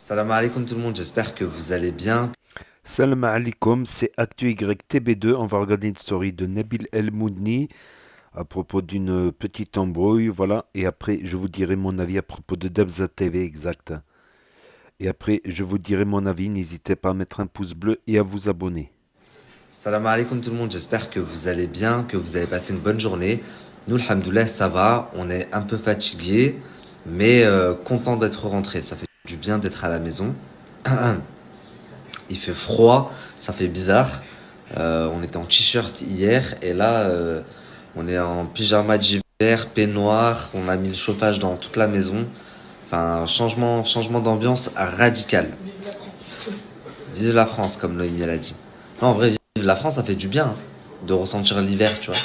Salam alaikum tout le monde, j'espère que vous allez bien. Salam alaikum, c'est ActuYTB2. On va regarder une story de Nabil El Moudni à propos d'une petite embrouille, voilà. Et après, je vous dirai mon avis à propos de Dabza TV, exact. Et après, je vous dirai mon avis. N'hésitez pas à mettre un pouce bleu et à vous abonner. Salam alaikum tout le monde, j'espère que vous allez bien, que vous avez passé une bonne journée. Nous, alhamdoulilah, ça va, on est un peu fatigué, mais content d'être rentré. Ça fait du bien d'être à la maison. Il fait froid, ça fait bizarre. On était en t-shirt hier et là, on est en pyjama d'hiver, peignoir. On a mis le chauffage dans toute la maison. Enfin, changement d'ambiance radical. Vive la France, comme Noémie elle a dit. Non, en vrai, vive la France, ça fait du bien hein, de ressentir l'hiver, tu vois.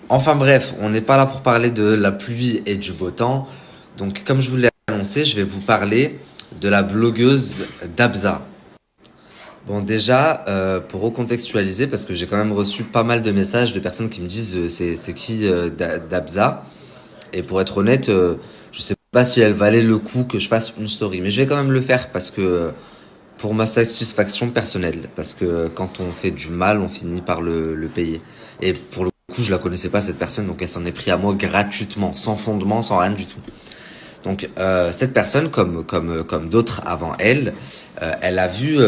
Enfin bref, on n'est pas là pour parler de la pluie et du beau temps. Donc, comme je vous l'ai annoncé, je vais vous parler de la blogueuse Dabza. Bon, déjà, pour recontextualiser, parce que j'ai quand même reçu pas mal de messages de personnes qui me disent c'est qui Dabza. Et pour être honnête, je sais pas si elle valait le coup que je fasse une story. Mais je vais quand même le faire parce que pour ma satisfaction personnelle. Parce que quand on fait du mal, on finit par le payer. Et pour le coup, je la connaissais pas cette personne, donc elle s'en est pris à moi gratuitement, sans fondement, sans rien du tout. Donc cette personne, comme d'autres avant elle, elle a vu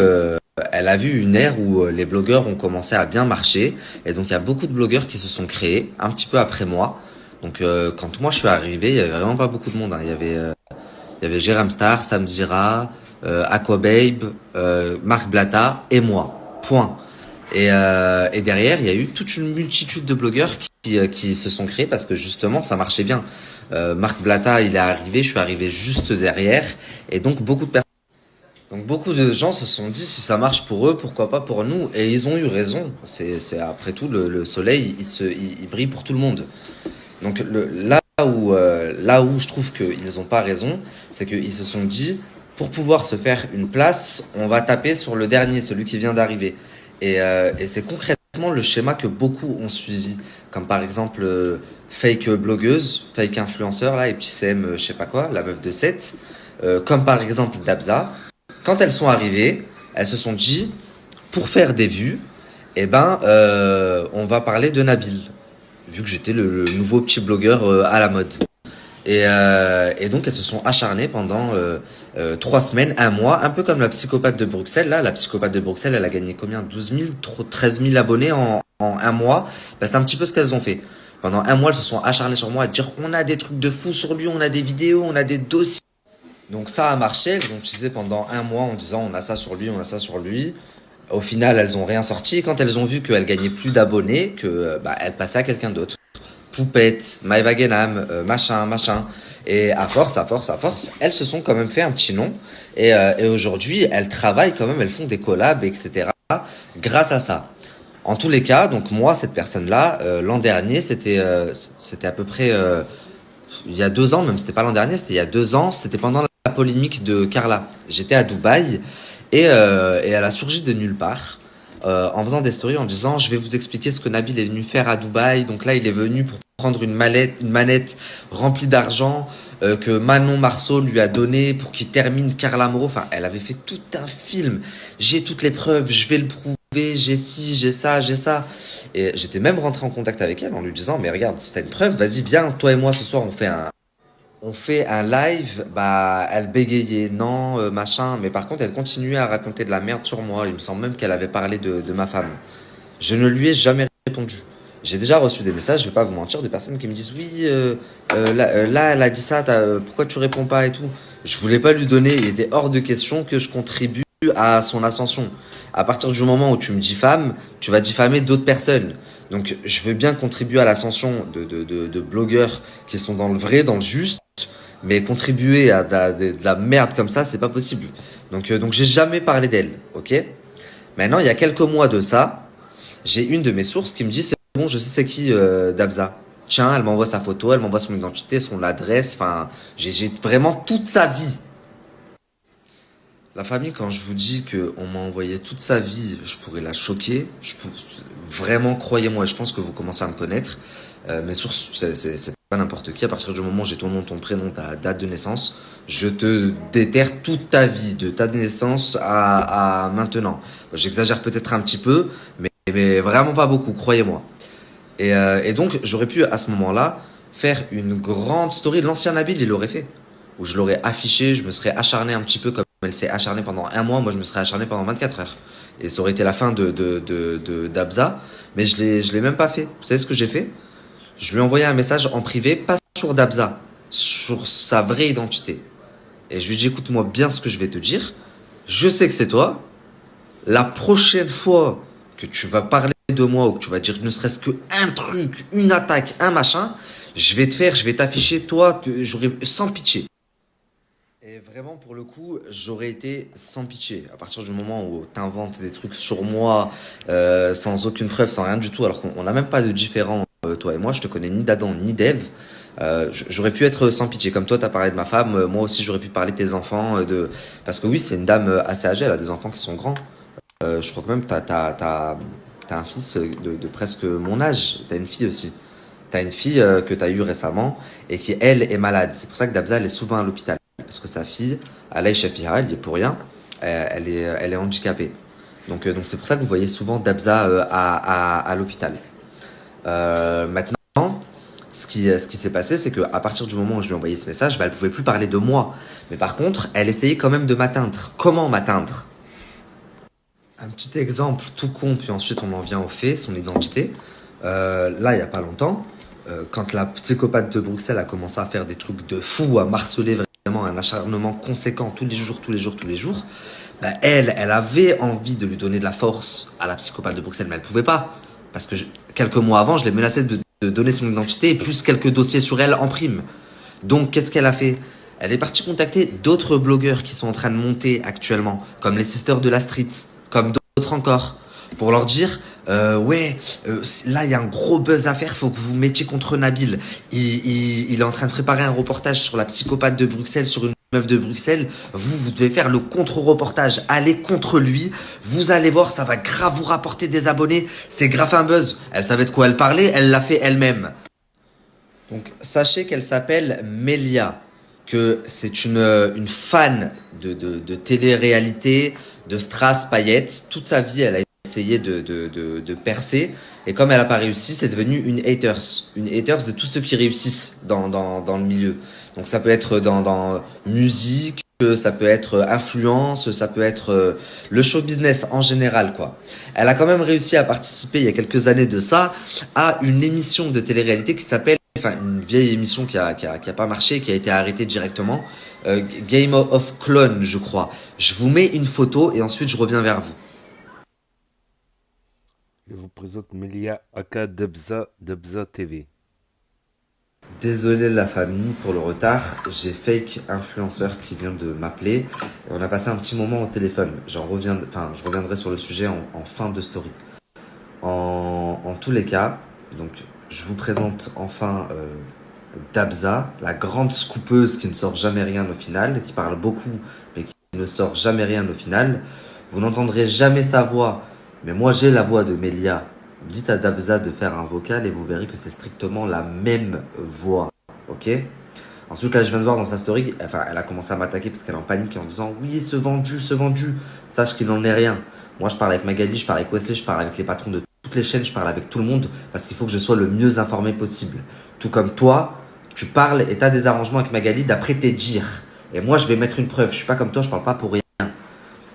une ère où les blogueurs ont commencé à bien marcher. Et donc il y a beaucoup de blogueurs qui se sont créés, un petit peu après moi. Donc quand moi je suis arrivé, il y avait vraiment pas beaucoup de monde, hein. Il y avait Jérém Star, Sam Zira, Aquababe, Marc Blatta et moi. Point. Et derrière, il y a eu toute une multitude de blogueurs qui se sont créés parce que justement, ça marchait bien. Marc Blatta, il est arrivé, je suis arrivé juste derrière. Et donc beaucoup de gens se sont dit, si ça marche pour eux, pourquoi pas pour nous? Et ils ont eu raison. C'est après tout, le soleil, il brille pour tout le monde. Donc là où je trouve qu'ils n'ont pas raison, c'est qu'ils se sont dit, pour pouvoir se faire une place, on va taper sur le dernier, celui qui vient d'arriver. Et c'est concrètement le schéma que beaucoup ont suivi, comme par exemple fake blogueuse, fake influenceur, là, et puis CM, je sais pas quoi, la meuf de 7, comme par exemple Dabza. Quand elles sont arrivées, elles se sont dit, pour faire des vues, eh ben, on va parler de Nabil, vu que j'étais le nouveau petit blogueur à la mode. Et donc elles se sont acharnées pendant 3 semaines, un mois, un peu comme la psychopathe de Bruxelles. Là, la psychopathe de Bruxelles, elle a gagné combien? 12 000, 13 000 abonnés en un mois. Bah, c'est un petit peu ce qu'elles ont fait. Pendant un mois, elles se sont acharnées sur moi à dire on a des trucs de fou sur lui, on a des vidéos, on a des dossiers. Donc ça a marché, elles ont utilisé pendant un mois en disant on a ça sur lui, on a ça sur lui. Au final, elles ont rien sorti. Et quand elles ont vu qu'elles gagnaient plus d'abonnés, que bah, elles passaient à quelqu'un d'autre. Poupette, Maëva Guénam, machin. Et à force, elles se sont quand même fait un petit nom. Et aujourd'hui, elles travaillent quand même, elles font des collabs, etc. grâce à ça. En tous les cas, donc moi, cette personne-là, l'an dernier, c'était à peu près il y a 2 ans, même c'était pas l'an dernier, c'était il y a 2 ans, c'était pendant la polémique de Carla. J'étais à Dubaï et elle a surgi de nulle part en faisant des stories en disant je vais vous expliquer ce que Nabil est venu faire à Dubaï. Donc là, il est venu pour prendre une manette remplie d'argent que Manon Marceau lui a donné pour qu'il termine Carla Moreau. Enfin, elle avait fait tout un film. J'ai toutes les preuves, je vais le prouver, j'ai ci, j'ai ça, j'ai ça. Et j'étais même rentré en contact avec elle en lui disant mais regarde, si t'as une preuve, vas-y, viens, toi et moi ce soir, on fait un live. Bah, elle bégayait, non, machin. Mais par contre, elle continuait à raconter de la merde sur moi. Il me semble même qu'elle avait parlé de ma femme. Je ne lui ai jamais répondu. J'ai déjà reçu des messages, je vais pas vous mentir, des personnes qui me disent oui, là, elle a dit ça, pourquoi tu réponds pas et tout. Je voulais pas lui donner, il était hors de question que je contribue à son ascension. À partir du moment où tu me diffames, tu vas diffamer d'autres personnes. Donc je veux bien contribuer à l'ascension de blogueurs qui sont dans le vrai, dans le juste, mais contribuer à de la merde comme ça, c'est pas possible. Donc j'ai jamais parlé d'elle, ok? Maintenant, il y a quelques mois de ça, j'ai une de mes sources qui me dit c'est bon, je sais c'est qui Dabza. Tiens, elle m'envoie sa photo, elle m'envoie son identité, son adresse, enfin, j'ai vraiment toute sa vie. La famille, quand je vous dis qu'on m'a envoyé toute sa vie, je pourrais la choquer. Vraiment, croyez-moi, je pense que vous commencez à me connaître. Mes sources, c'est pas n'importe qui. À partir du moment où j'ai ton nom, ton prénom, ta date de naissance, Je te déterre toute ta vie, de ta naissance à maintenant. J'exagère peut-être un petit peu, mais vraiment pas beaucoup, croyez-moi. Et donc, j'aurais pu, à ce moment-là, faire une grande story. L'ancien Nabil, il l'aurait fait. Où je l'aurais affiché, je me serais acharné un petit peu comme elle s'est acharnée pendant un mois. Moi, je me serais acharné pendant 24 heures. Et ça aurait été la fin d'Abza. Mais je l'ai même pas fait. Vous savez ce que j'ai fait? Je lui ai envoyé un message en privé, pas sur Dabza, sur sa vraie identité. Et je lui ai dit, écoute-moi bien ce que je vais te dire. Je sais que c'est toi. La prochaine fois que tu vas parler de moi ou que tu vas dire ne serait-ce qu'un truc, une attaque, un machin, je vais t'afficher, toi, j'aurais sans pitié. Et vraiment, pour le coup, j'aurais été sans pitié. À partir du moment où t'inventes des trucs sur moi, sans aucune preuve, sans rien du tout, alors qu'on n'a même pas de différent, toi et moi, je te connais ni d'Adam ni d'Ève, j'aurais pu être sans pitié. Comme toi, t'as parlé de ma femme, moi aussi, j'aurais pu parler de tes enfants, parce que oui, c'est une dame assez âgée, elle a des enfants qui sont grands. Je crois que même t'as un fils de presque mon âge. T'as une fille aussi. T'as une fille que t'as eue récemment et qui, elle, est malade. C'est pour ça que Dabza, elle est souvent à l'hôpital. Parce que sa fille, Alaï Shafira, elle y est pour rien. Elle est handicapée. Donc c'est pour ça que vous voyez souvent Dabza à l'hôpital. Maintenant, ce qui s'est passé, c'est qu'à partir du moment où je lui ai envoyé ce message, bah, elle pouvait plus parler de moi. Mais par contre, elle essayait quand même de m'atteindre. Comment m'atteindre? Un petit exemple tout con, puis ensuite on en vient au fait, son identité. Là, il n'y a pas longtemps, quand la psychopathe de Bruxelles a commencé à faire des trucs de fou, à marceler vraiment un acharnement conséquent tous les jours, tous les jours, tous les jours, bah, elle avait envie de lui donner de la force à la psychopathe de Bruxelles, mais elle ne pouvait pas. Parce que quelques mois avant, je l'ai menacé de donner son identité, plus quelques dossiers sur elle en prime. Donc, qu'est-ce qu'elle a fait? Elle est partie contacter d'autres blogueurs qui sont en train de monter actuellement, comme les Sisters de la Street, comme d'autres encore, pour leur dire ouais, là il y a un gros buzz à faire, faut que vous mettiez contre Nabil. Il est en train de préparer un reportage sur la psychopathe de Bruxelles, sur une meuf de Bruxelles. Vous devez faire le contre-reportage, allez contre lui. Vous allez voir, ça va grave vous rapporter des abonnés. C'est grave un buzz. Elle savait de quoi elle parlait, elle l'a fait elle-même. Donc, sachez qu'elle s'appelle Melia, que c'est une fan de télé-réalité, de Strass Payette. Toute sa vie, elle a essayé de percer. Et comme elle n'a pas réussi, c'est devenu une haters. Une haters de tous ceux qui réussissent dans le milieu. Donc, ça peut être dans musique, ça peut être influence, ça peut être le show business en général, quoi. Elle a quand même réussi à participer il y a quelques années de ça à une émission de télé-réalité qui s'appelle, enfin une vieille émission qui a pas marché, qui a été arrêtée directement, Game of Clones, je crois. Je vous mets une photo et ensuite je reviens vers vous. Je vous présente Melia Aka Debza, Debza TV. Désolé la famille pour le retard, j'ai fake influenceur qui vient de m'appeler et on a passé un petit moment au téléphone. Je reviendrai sur le sujet en fin de story. En tous les cas, donc je vous présente enfin Dabza, la grande scoopeuse qui ne sort jamais rien au final, qui parle beaucoup mais qui ne sort jamais rien au final. Vous n'entendrez jamais sa voix, mais moi j'ai la voix de Melia. Dites à Dabza de faire un vocal et vous verrez que c'est strictement la même voix. Ok? Ensuite, là, je viens de voir dans sa story, enfin, elle a commencé à m'attaquer parce qu'elle est en panique en disant oui, ce vendu, ce vendu. Sache qu'il n'en est rien. Moi, je parle avec Magali, je parle avec Wesley, je parle avec les patrons de toutes les chaînes, je parle avec tout le monde parce qu'il faut que je sois le mieux informé possible. Tout comme toi, tu parles et tu as des arrangements avec Magali d'après tes dires. Et moi, je vais mettre une preuve. Je suis pas comme toi, je parle pas pour rien.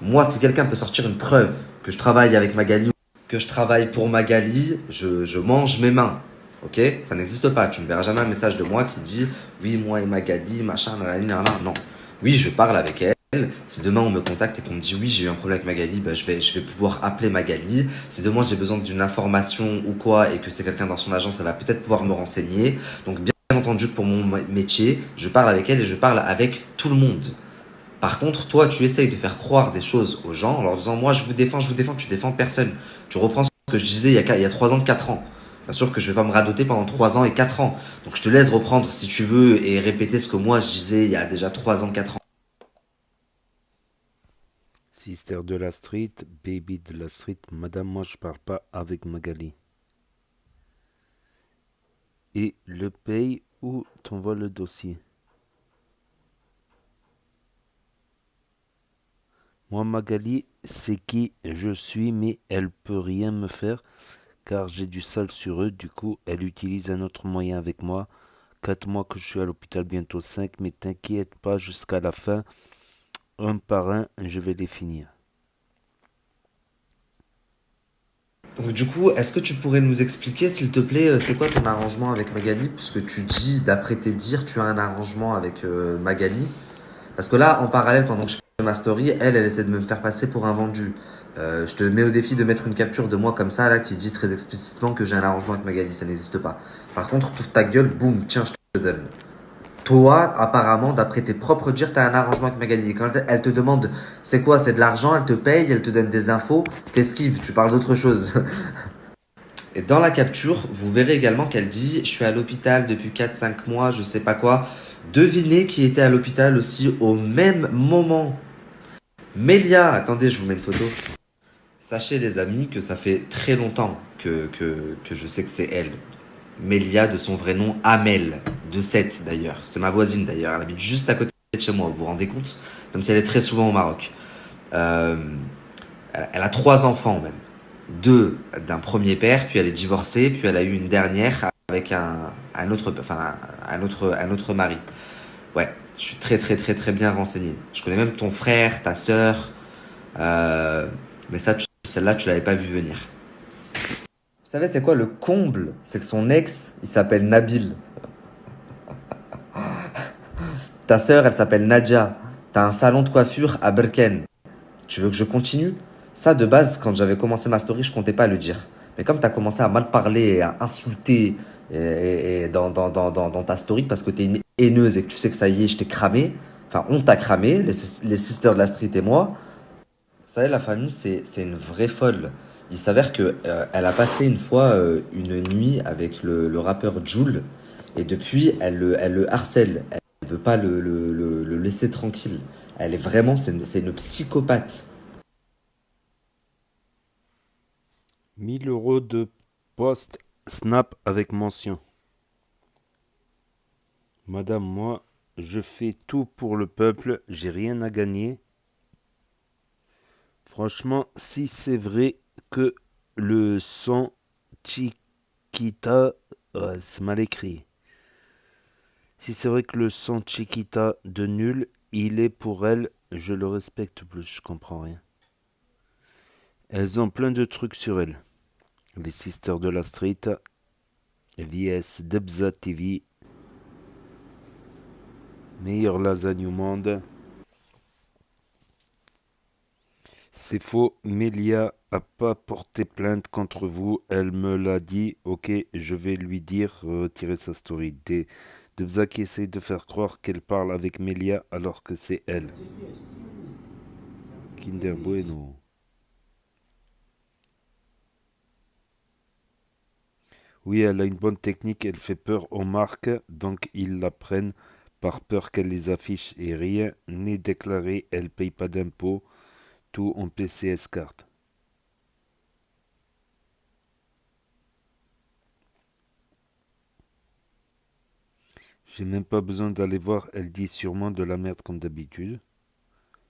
Moi, si quelqu'un peut sortir une preuve que je travaille avec Magali, que je travaille pour Magali, je mange mes mains. Ok? Ça n'existe pas. Tu ne verras jamais un message de moi qui dit oui, moi et Magali, machin, nanani, nanana. Non. Oui, je parle avec elle. Si demain on me contacte et qu'on me dit oui, j'ai eu un problème avec Magali, bah, je vais pouvoir appeler Magali. Si demain j'ai besoin d'une information ou quoi et que c'est quelqu'un dans son agence, elle va peut-être pouvoir me renseigner. Donc, bien entendu, pour mon métier, je parle avec elle et je parle avec tout le monde. Par contre, toi, tu essayes de faire croire des choses aux gens en leur disant moi, je vous défends, tu défends personne. Tu reprends ce que je disais il y a 3 ans, 4 ans. Bien sûr que je vais pas me radoter pendant 3 ans et 4 ans. Donc je te laisse reprendre si tu veux et répéter ce que moi je disais il y a déjà 3 ans, 4 ans. Sister de la street, baby de la street, madame, moi je parle pas avec Magali. Et le paye ou t'envoies le dossier. Moi, Magali, c'est qui je suis, mais elle peut rien me faire car j'ai du sale sur eux. Du coup, elle utilise un autre moyen avec moi. 4 mois que je suis à l'hôpital, bientôt 5, mais t'inquiète pas, jusqu'à la fin, un par un, je vais les finir. Donc du coup, est-ce que tu pourrais nous expliquer, s'il te plaît, c'est quoi ton arrangement avec Magali? Parce que tu dis, d'après tes dires, tu as un arrangement avec Magali. Parce que là, en parallèle, pendant que je fais ma story, elle essaie de me faire passer pour un vendu. Je te mets au défi de mettre une capture de moi comme ça, là, qui dit très explicitement que j'ai un arrangement avec Magali. Ça n'existe pas. Par contre, t'ouvres ta gueule, boum, tiens, je te donne. Toi, apparemment, d'après tes propres dires, tu as un arrangement avec Magali. Et quand elle te demande c'est quoi, c'est de l'argent, elle te paye, elle te donne des infos, t'esquives, tu parles d'autre chose. Et dans la capture, vous verrez également qu'elle dit je suis à l'hôpital depuis 4 5 mois, je sais pas quoi. Devinez qui était à l'hôpital aussi au même moment. Mélia, attendez, je vous mets une photo. Sachez les amis que ça fait très longtemps que je sais que c'est elle. Mélia de son vrai nom, Amel, de Sète d'ailleurs. C'est ma voisine d'ailleurs, elle habite juste à côté de chez moi, vous vous rendez compte? Même si elle est très souvent au Maroc. Euh, elle a 3 enfants même. Deux d'un premier père, puis elle est divorcée, puis elle a eu une dernière avec un autre, enfin, un autre mari. Ouais, je suis très très très très bien renseigné. Je connais même ton frère, ta sœur, mais ça, celle-là, tu l'avais pas vu venir. Vous savez, c'est quoi le comble? C'est que son ex, il s'appelle Nabil. Ta sœur, elle s'appelle Nadia. T'as un salon de coiffure à Berken. Tu veux que je continue? Ça, de base, quand j'avais commencé ma story, je comptais pas le dire. Mais comme tu as commencé à mal parler, à insulter dans ta story parce que tu es une haineuse et que tu sais que ça y est, je t'ai cramé, enfin, on t'a cramé, les sisters de la street et moi. Vous savez, la famille, c'est une vraie folle. Il s'avère que elle a passé une fois une nuit avec le rappeur Jul et depuis, elle le harcèle. Elle veut pas le laisser tranquille. Elle est vraiment, c'est une psychopathe. 1 000 € de post Snap avec mention. Madame, moi, je fais tout pour le peuple, j'ai rien à gagner. Franchement, si c'est vrai que le son Chiquita, ouais, c'est mal écrit. Si c'est vrai que le son Chiquita de nul, il est pour elle, je le respecte plus, je comprends rien. Elles ont plein de trucs sur elles. Les Sisters de la Street, VS Debza TV, meilleure lasagne au monde. C'est faux, Mélia a pas porté plainte contre vous. Elle me l'a dit. Ok, je vais lui dire retirer sa story. Debza qui essaye de faire croire qu'elle parle avec Mélia alors que c'est elle. Kinder Bueno. Oui, elle a une bonne technique, elle fait peur aux marques, donc ils la prennent par peur qu'elle les affiche et rien n'est déclaré, elle paye pas d'impôts, tout en PCS carte. J'ai même pas besoin d'aller voir, elle dit sûrement de la merde comme d'habitude.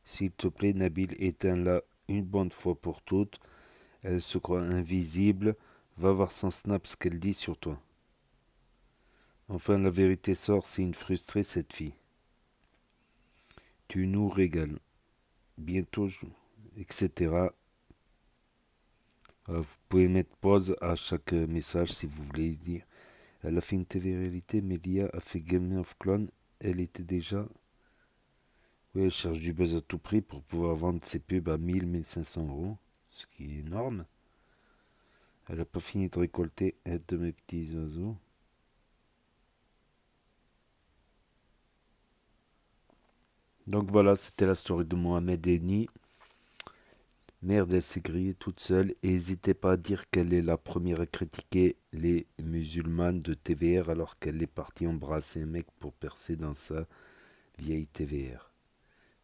S'il te plaît, Nabil, éteins-la une bonne fois pour toutes. Elle se croit invisible. Va voir son snap ce qu'elle dit sur toi. Enfin, la vérité sort, c'est une frustrée cette fille. Tu nous régales. Bientôt, etc. Vous pouvez mettre pause à chaque message si vous voulez dire. Elle a fait une télé-réalité, Mélia a fait Game of Clones. Elle était déjà. Oui, elle cherche du buzz à tout prix pour pouvoir vendre ses pubs à 1 000 1 500 €, ce qui est énorme. Elle n'a pas fini de récolter aide de mes petits oiseaux. Donc voilà, c'était la story de Mohamed Eni. Merde, elle s'est grillée toute seule. Et n'hésitez pas à dire qu'elle est la première à critiquer les musulmanes de TVR alors qu'elle est partie embrasser un mec pour percer dans sa vieille TVR.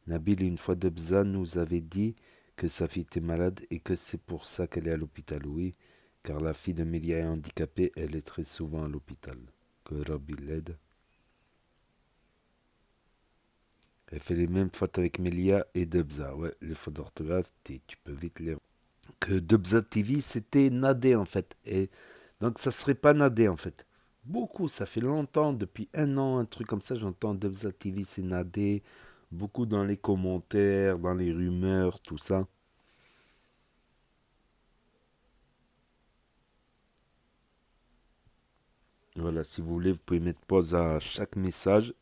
Nabil, une fois Debza, nous avait dit que sa fille était malade et que c'est pour ça qu'elle est à l'hôpital. Oui, car la fille de Mélia est handicapée, elle est très souvent à l'hôpital. Que Rabbi l'aide. Elle fait les mêmes fautes avec Melia et Debza. Ouais, les fautes d'orthographe, tu peux vite les... Que Debza TV, c'était Nadé en fait. Et donc ça serait pas Nadé en fait. Beaucoup, ça fait longtemps, depuis un an, un truc comme ça, j'entends Debza TV, c'est Nadé. Beaucoup dans les commentaires, dans les rumeurs, tout ça. Voilà, si vous voulez, vous pouvez mettre pause à chaque message.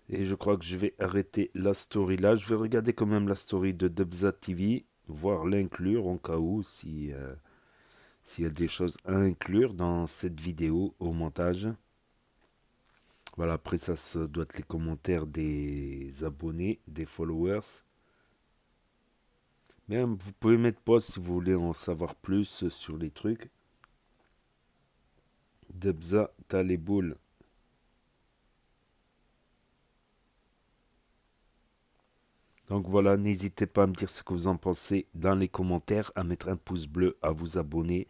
Et je crois que je vais arrêter la story là. Je vais regarder quand même la story de Debza TV, voire l'inclure en cas où, si, s'il y a des choses à inclure dans cette vidéo au montage. Voilà, après ça doit être les commentaires des abonnés, des followers. Mais vous pouvez mettre pause si vous voulez en savoir plus sur les trucs. Debza, t'as les boules. Donc voilà, n'hésitez pas à me dire ce que vous en pensez dans les commentaires, à mettre un pouce bleu, à vous abonner,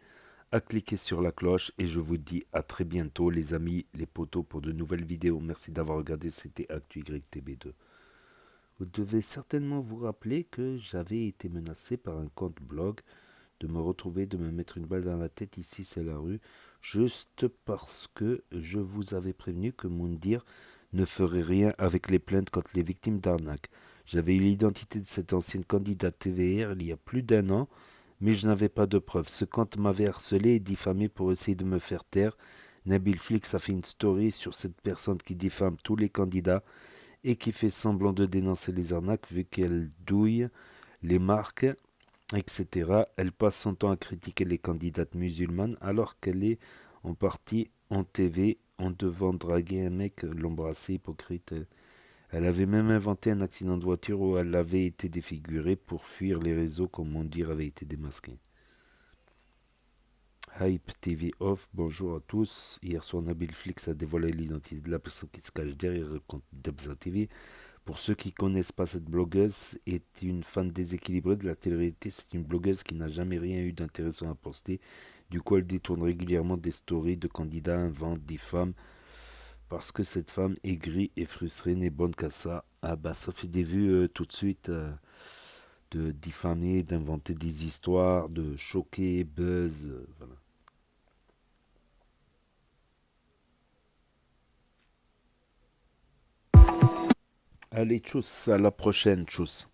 à cliquer sur la cloche et je vous dis à très bientôt les amis, les potos pour de nouvelles vidéos. Merci d'avoir regardé, c'était ActuYTB2. Vous devez certainement vous rappeler que j'avais été menacé par un compte blog de me retrouver, de me mettre une balle dans la tête, ici c'est la rue, juste parce que je vous avais prévenu que Moundir ne ferait rien avec les plaintes contre les victimes d'arnaque. J'avais eu l'identité de cette ancienne candidate TVR il y a plus d'un an, mais je n'avais pas de preuves. Ce compte m'avait harcelé et diffamé pour essayer de me faire taire. Nabil Flix a fait une story sur cette personne qui diffame tous les candidats et qui fait semblant de dénoncer les arnaques vu qu'elle douille les marques, etc. Elle passe son temps à critiquer les candidates musulmanes alors qu'elle est en partie en TV en devant draguer un mec, l'embrasser, hypocrite. Elle avait même inventé un accident de voiture où elle avait été défigurée pour fuir les réseaux quand Mondir avait été démasqué. Hype TV off, bonjour à tous. Hier soir, Nabil Flix a dévoilé l'identité de la personne qui se cache derrière le compte Debza TV. Pour ceux qui ne connaissent pas cette blogueuse, est une fan déséquilibrée de la télé-réalité. C'est une blogueuse qui n'a jamais rien eu d'intéressant à poster. Du coup, elle détourne régulièrement des stories de candidats, invente des femmes. Parce que cette femme aigrie et frustrée n'est bonne qu'à ça. Ah bah ça fait des vues tout de suite de diffamer, d'inventer des histoires, de choquer, buzz, voilà. Allez, tchuss, à la prochaine, tchuss.